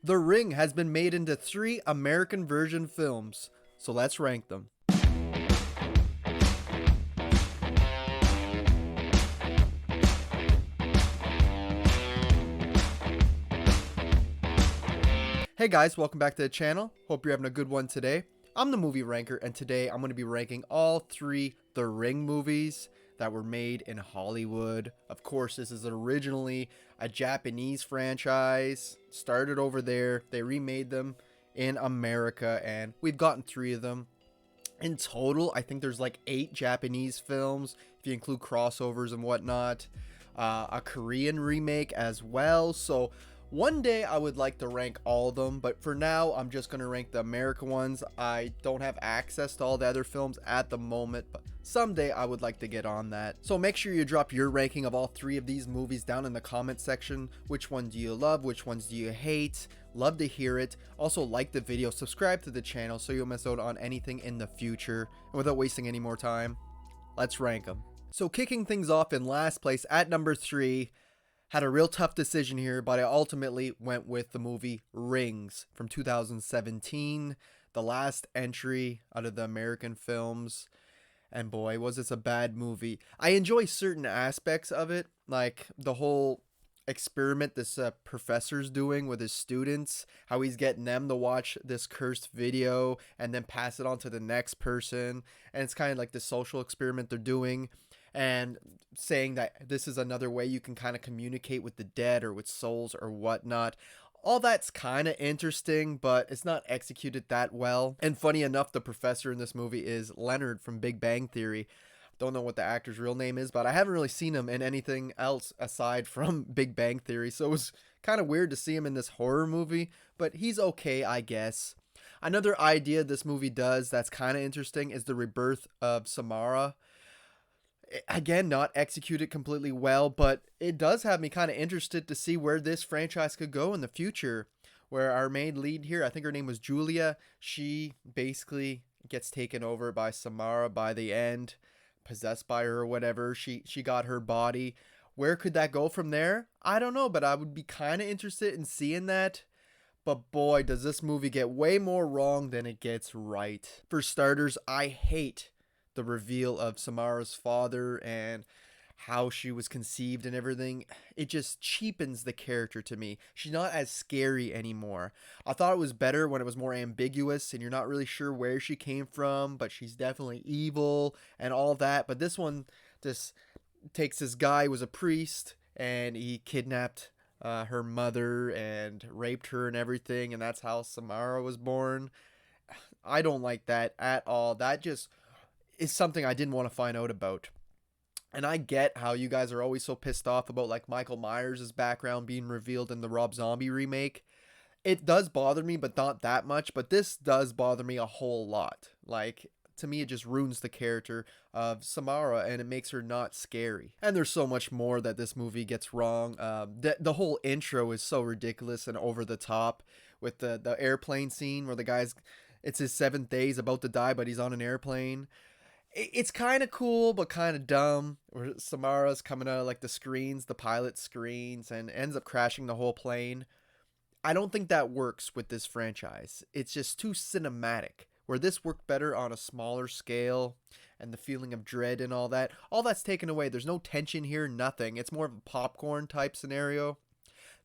The Ring has been made into 3 American version films, so let's rank them. Hey guys, welcome back to the channel. Hope you're having a good one today. I'm the movie ranker, and today I'm going to be ranking all 3 The Ring movies that were made in Hollywood. Of course, this is originally a Japanese franchise, started over there. They remade them in America, and we've gotten 3 of them. In total, I think there's like 8 Japanese films, if you include crossovers and whatnot. A Korean remake as well, so one day I would like to rank all of them, but for now I'm just going to rank the American ones. I don't have access to all the other films at the moment, but someday I would like to get on that. So make sure you drop your ranking of all 3 of these movies down in the comment section. Which one do you love? Which ones do you hate? Love to hear it. Also, like the video, subscribe to the channel so you'll miss out on anything in the future. And without wasting any more time, let's rank them. So kicking things off in last place at number 3, had a real tough decision here, but I ultimately went with the movie Rings from 2017, the last entry out of the American films. And boy, was this a bad movie. I enjoy certain aspects of it, like the whole experiment this professor's doing with his students, how he's getting them to watch this cursed video and then pass it on to the next person. And it's kind of like the social experiment they're doing, and saying that this is another way you can kind of communicate with the dead or with souls or whatnot. All that's kind of interesting, but it's not executed that well. And funny enough, the professor in this movie is Leonard from Big Bang Theory. Don't know what the actor's real name is, but I haven't really seen him in anything else aside from Big Bang Theory, so it was kind of weird to see him in this horror movie, but he's okay, I guess. Another idea this movie does that's kind of interesting is the rebirth of Samara. Again, not executed completely well, but it does have me kind of interested to see where this franchise could go in the future. Where our main lead here, I think her name was Julia, she basically gets taken over by Samara by the end, possessed by her or whatever. She got her body. Where could that go from there? I don't know, but I would be kind of interested in seeing that. But boy, does this movie get way more wrong than it gets right. For starters, I hate the reveal of Samara's father and how she was conceived and everything. It just cheapens the character to me. She's not as scary anymore. I thought it was better when it was more ambiguous and you're not really sure where she came from, but she's definitely evil and all that. But this one just takes this guy who was a priest and he kidnapped her mother and raped her and everything, and that's how Samara was born. I don't like that at all. That just is something I didn't want to find out about. And I get how you guys are always so pissed off about like Michael Myers' background being revealed in the Rob Zombie remake. It does bother me, but not that much. But this does bother me a whole lot. Like, to me, it just ruins the character of Samara and it makes her not scary. And there's so much more that this movie gets wrong. The whole intro is so ridiculous and over the top with the airplane scene where the guy's, it's his 7th day, he's about to die, but he's on an airplane. It's kind of cool, but kind of dumb. Where Samara's coming out of like the screens, the pilot screens, and ends up crashing the whole plane. I don't think that works with this franchise. It's just too cinematic. Where this worked better on a smaller scale, and the feeling of dread and all that's taken away. There's no tension here, nothing. It's more of a popcorn type scenario.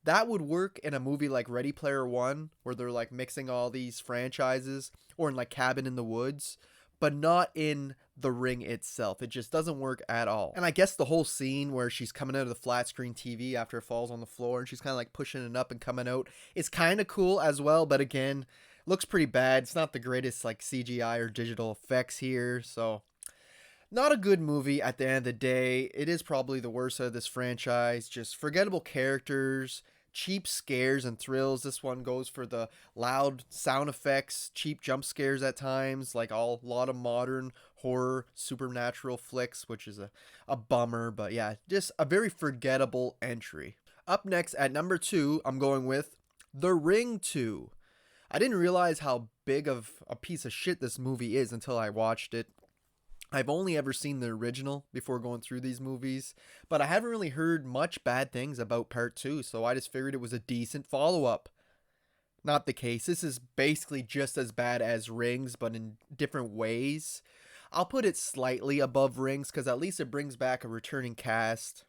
That would work in a movie like Ready Player One, where they're like mixing all these franchises, or in like Cabin in the Woods, but not in The Ring itself. It just doesn't work at all. And I guess the whole scene where she's coming out of the flat screen TV after it falls on the floor and she's kind of like pushing it up and coming out is kind of cool as well, but again, looks pretty bad. It's not the greatest like CGI or digital effects here, so not a good movie at the end of the day. It is probably the worst of this franchise. Just forgettable characters, cheap scares and thrills. This one goes for the loud sound effects, cheap jump scares at times, like a lot of modern horror supernatural flicks, which is a bummer. But yeah, just a very forgettable entry. Up next at number 2, I'm going with The Ring 2. I didn't realize how big of a piece of shit this movie is until I watched it. I've only ever seen the original before going through these movies, but I haven't really heard much bad things about part 2, so I just figured it was a decent follow-up. not the case. This is basically just as bad as Rings, but in different ways. I'll put it slightly above Rings because at least it brings back a returning cast.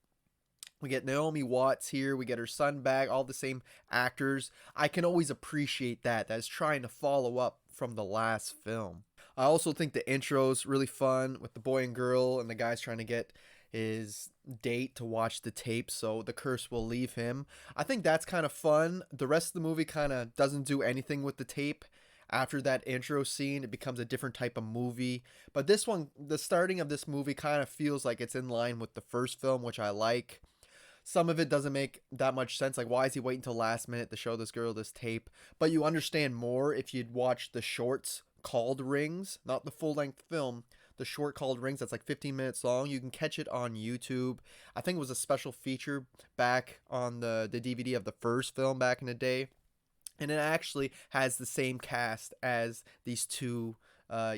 We get Naomi Watts here. We get her son back, all the same actors. I can always appreciate that. That's trying to follow up from the last film. I also think the intro's really fun with the boy and girl, and the guy's trying to get his date to watch the tape so the curse will leave him. I think that's kind of fun. The rest of the movie kind of doesn't do anything with the tape. After that intro scene, it becomes a different type of movie. But this one, the starting of this movie kind of feels like it's in line with the first film, which I like. Some of it doesn't make that much sense. Like, why is he waiting until last minute to show this girl this tape? But you understand more if you'd watch the shorts called Rings, not the full length film. The short called Rings that's like 15 minutes long. You can catch it on YouTube. I think it was a special feature back on the DVD of the first film back in the day. And it actually has the same cast as these two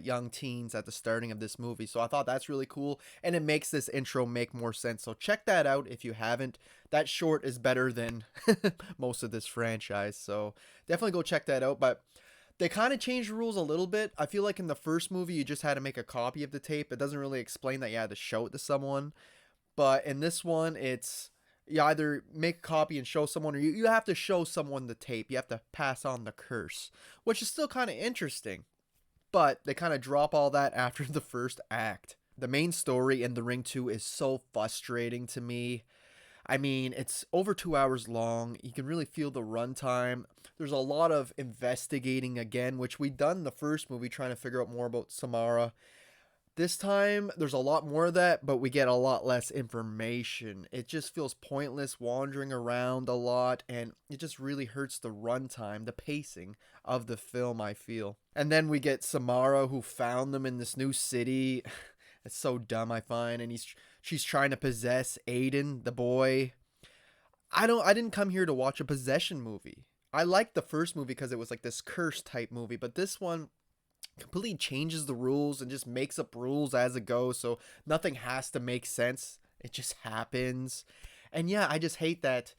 young teens at the starting of this movie. So I thought that's really cool, and it makes this intro make more sense. So check that out if you haven't. That short is better than most of this franchise, so definitely go check that out. But they kind of changed the rules a little bit. I feel like in the first movie, you just had to make a copy of the tape. It doesn't really explain that you had to show it to someone. But in this one, it's you either make a copy and show someone, or you have to show someone the tape. You have to pass on the curse, which is still kind of interesting. But they kind of drop all that after the first act. The main story in The Ring 2 is so frustrating to me. I mean, it's over 2 hours long. You can really feel the runtime. There's a lot of investigating again, which we done in the first movie, trying to figure out more about Samara. This time, there's a lot more of that, but we get a lot less information. It just feels pointless wandering around a lot, and it just really hurts the runtime, the pacing of the film, I feel. And then we get Samara, who found them in this new city. It's so dumb, I find, and she's trying to possess Aiden, the boy. I didn't come here to watch a possession movie. I liked the first movie because it was like this curse type movie, but this one completely changes the rules and just makes up rules as it goes, so nothing has to make sense. It just happens. And yeah, I just hate that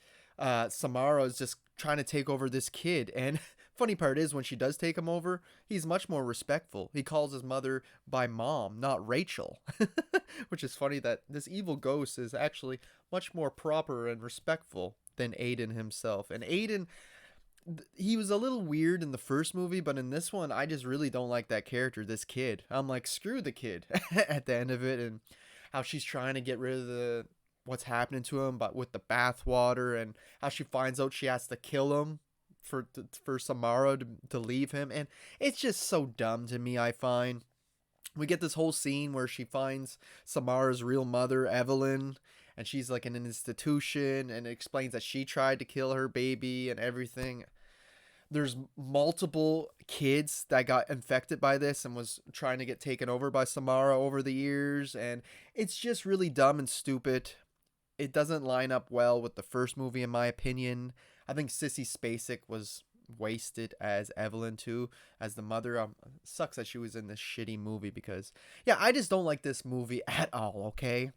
Samara is just trying to take over this kid. And funny part is, when she does take him over, he's much more respectful. He calls his mother by mom, not Rachel. Which is funny that this evil ghost is actually much more proper and respectful than Aiden himself. And Aiden, he was a little weird in the first movie, but in this one, I just really don't like that character, this kid. I'm like, screw the kid at the end of it, and how she's trying to get rid of what's happening to him, but with the bath water, and how she finds out she has to kill him for Samara to leave him, and it's just so dumb to me, I find. We get this whole scene where she finds Samara's real mother, Evelyn, and she's like in an institution, and it explains that she tried to kill her baby and everything. There's multiple kids that got infected by this and was trying to get taken over by Samara over the years, and it's just really dumb and stupid. It doesn't line up well with the first movie, in my opinion. I think Sissy Spacek was wasted as Evelyn too, as the mother. Sucks that she was in this shitty movie because, yeah, I just don't like this movie at all, okay?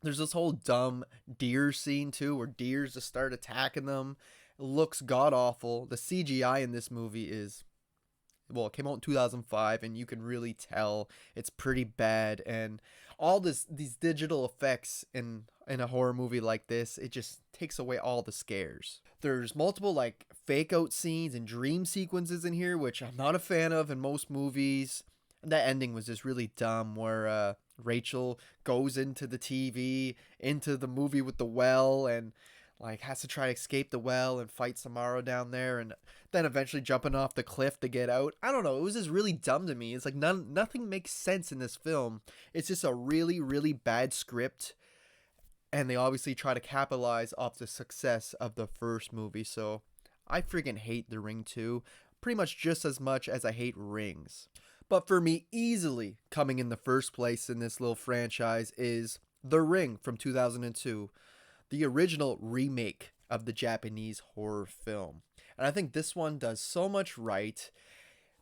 There's this whole dumb deer scene too, where deers just start attacking them. It looks god awful. The CGI in this movie is, well, it came out in 2005, and you can really tell it's pretty bad. And all these digital effects in a horror movie like this, it just takes away all the scares. There's multiple like fake out scenes and dream sequences in here, which I'm not a fan of in most movies. And that ending was just really dumb, where Rachel goes into the TV, into the movie with the well, and like has to try to escape the well and fight Samara down there, and then eventually jumping off the cliff to get out. I don't know, it was just really dumb to me. It's like nothing makes sense in this film. It's just a really, really bad script, and they obviously try to capitalize off the success of the first movie. So I freaking hate The Ring 2, pretty much just as much as I hate Rings. But for me, easily coming in the first place in this little franchise is The Ring from 2002, the original remake of the Japanese horror film. And I think this one does so much right.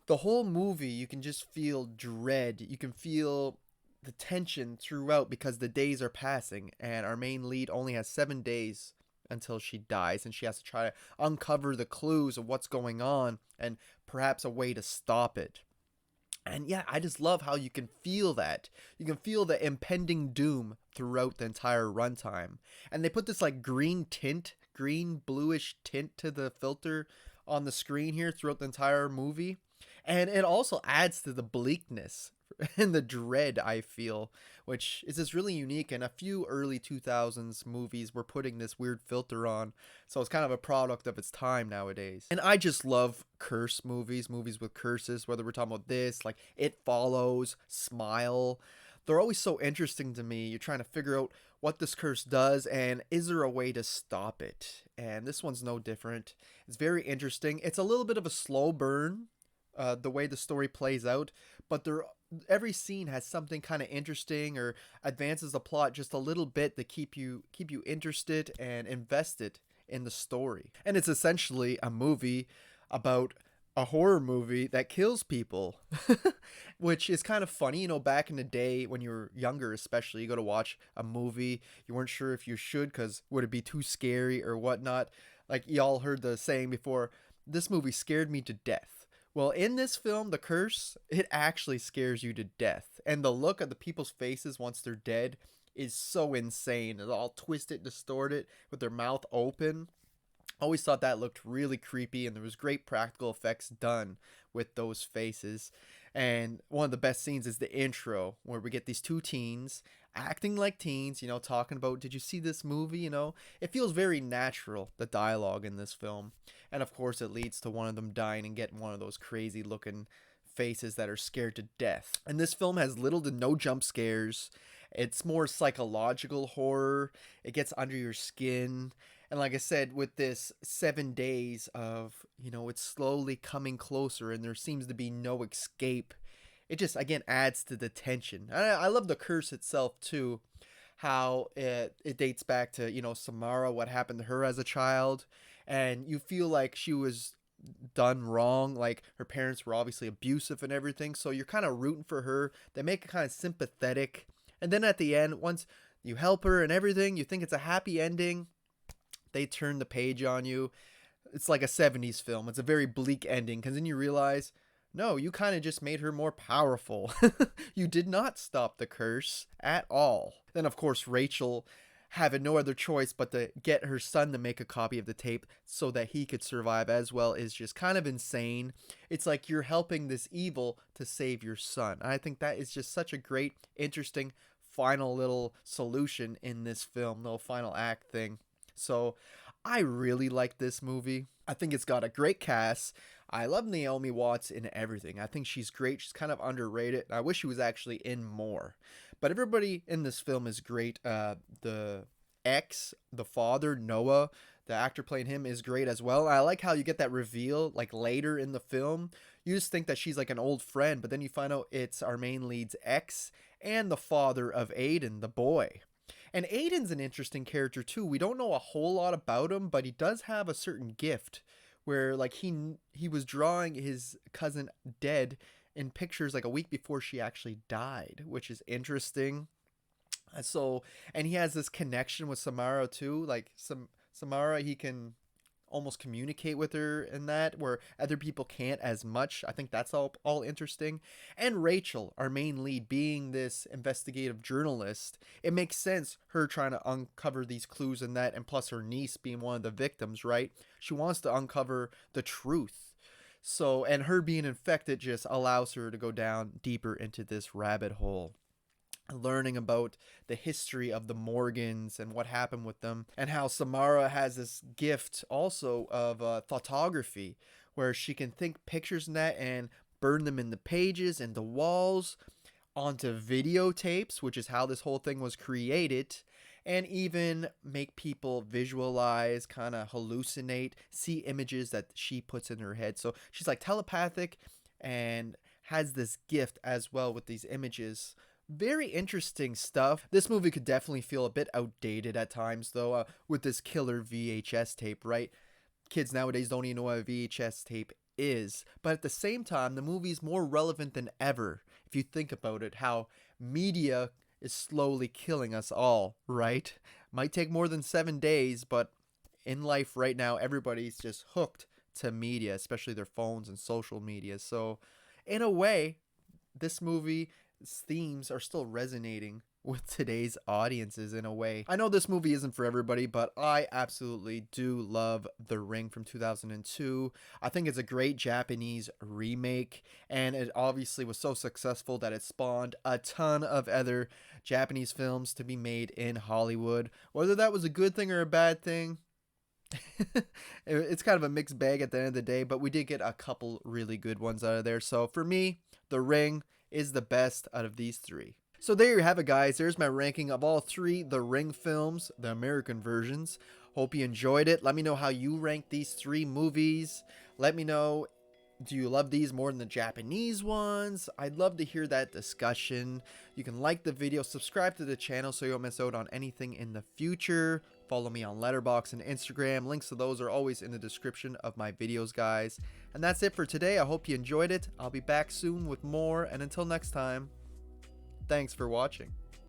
The whole movie, you can just feel dread. You can feel the tension throughout because the days are passing, and our main lead only has 7 days until she dies, and she has to try to uncover the clues of what's going on and perhaps a way to stop it. And yeah, I just love how you can feel that. You can feel the impending doom throughout the entire runtime. And they put this like green tint, green bluish tint to the filter on the screen here throughout the entire movie. And it also adds to the bleakness and the dread I feel, which is just really unique. And a few early 2000s movies were putting this weird filter on, so it's kind of a product of its time nowadays. And I just love curse movies, movies with curses, whether we're talking about this, like It Follows, Smile. They're always so interesting to me. You're trying to figure out what this curse does and is there a way to stop it? And this one's no different. It's very interesting. It's a little bit of a slow burn, the way the story plays out, but every scene has something kind of interesting or advances the plot just a little bit to keep you interested and invested in the story. And it's essentially a movie about a horror movie that kills people, which is kind of funny. You know, back in the day when you were younger, especially, you go to watch a movie, you weren't sure if you should because would it be too scary or whatnot. Like y'all heard the saying before, this movie scared me to death. Well, in this film, The Curse, it actually scares you to death. And the look of the people's faces once they're dead is so insane. It's all twisted, distorted, with their mouth open. Always thought that looked really creepy, and there was great practical effects done with those faces. And one of the best scenes is the intro, where we get these two teens acting like teens, you know, talking about, did you see this movie? You know, it feels very natural, the dialogue in this film. And of course, it leads to one of them dying and getting one of those crazy looking faces that are scared to death. And this film has little to no jump scares. It's more psychological horror. It gets under your skin. And like I said, with this 7 days of, you know, it's slowly coming closer and there seems to be no escape, it just, again, adds to the tension. I love the curse itself, too. How it dates back to, you know, Samara, what happened to her as a child. And you feel like she was done wrong. Like, her parents were obviously abusive and everything. So you're kind of rooting for her. They make it kind of sympathetic. And then at the end, once you help her and everything, you think it's a happy ending. They turn the page on you. It's like a 70s film. It's a very bleak ending because then you realize, no, you kind of just made her more powerful. You did not stop the curse at all. Then, of course, Rachel, having no other choice but to get her son to make a copy of the tape so that he could survive as well, is just kind of insane. It's like you're helping this evil to save your son. And I think that is just such a great, interesting final little solution in this film, little final act thing. So I really like this movie. I think it's got a great cast. I love Naomi Watts in everything. I think she's great. She's kind of underrated. I wish she was actually in more. But everybody in this film is great. The the father, Noah, the actor playing him, is great as well. I like how you get that reveal like later in the film. You just think that she's like an old friend, but then you find out it's our main lead's ex and the father of Aiden, the boy. And Aiden's an interesting character too. We don't know a whole lot about him, but he does have a certain gift where like he was drawing his cousin dead in pictures like a week before she actually died, which is interesting. So, and he has this connection with Samara too. Like Samara, he can almost communicate with her in that where other people can't as much. I think that's all interesting. And Rachel, our main lead, being this investigative journalist, it makes sense her trying to uncover these clues in that, and plus her niece being one of the victims, right? She wants to uncover the truth. So, and her being infected just allows her to go down deeper into this rabbit hole, learning about the history of the Morgans and what happened with them, and how Samara has this gift also of photography, where she can think pictures in that and burn them in the pages and the walls onto videotapes, which is how this whole thing was created, and even make people visualize, kind of hallucinate, see images that she puts in her head. So she's like telepathic and has this gift as well with these images. Very interesting stuff. This movie could definitely feel a bit outdated at times, though, with this killer VHS tape, right? Kids nowadays don't even know what a VHS tape is. But at the same time, the movie's more relevant than ever, if you think about it, how media is slowly killing us all, right? Might take more than 7 days, but in life right now, everybody's just hooked to media, especially their phones and social media. So, in a way, this movie's themes are still resonating with today's audiences in a way. I know this movie isn't for everybody, but I absolutely do love The Ring from 2002. I think it's a great Japanese remake, and it obviously was so successful that it spawned a ton of other Japanese films to be made in Hollywood. Whether that was a good thing or a bad thing, it's kind of a mixed bag at the end of the day, but we did get a couple really good ones out of there. So for me, The Ring is the best out of these three. So there you have it, guys. There's my ranking of all three The Ring films, the American versions. Hope you enjoyed it. Let me know how you rank these three movies. Let me know, do you love these more than the Japanese ones? I'd love to hear that discussion. You can like the video, subscribe to the channel so you don't miss out on anything in the future. Follow me on Letterboxd and Instagram. Links to those are always in the description of my videos, guys. And that's it for today. I hope you enjoyed it. I'll be back soon with more. And until next time, thanks for watching.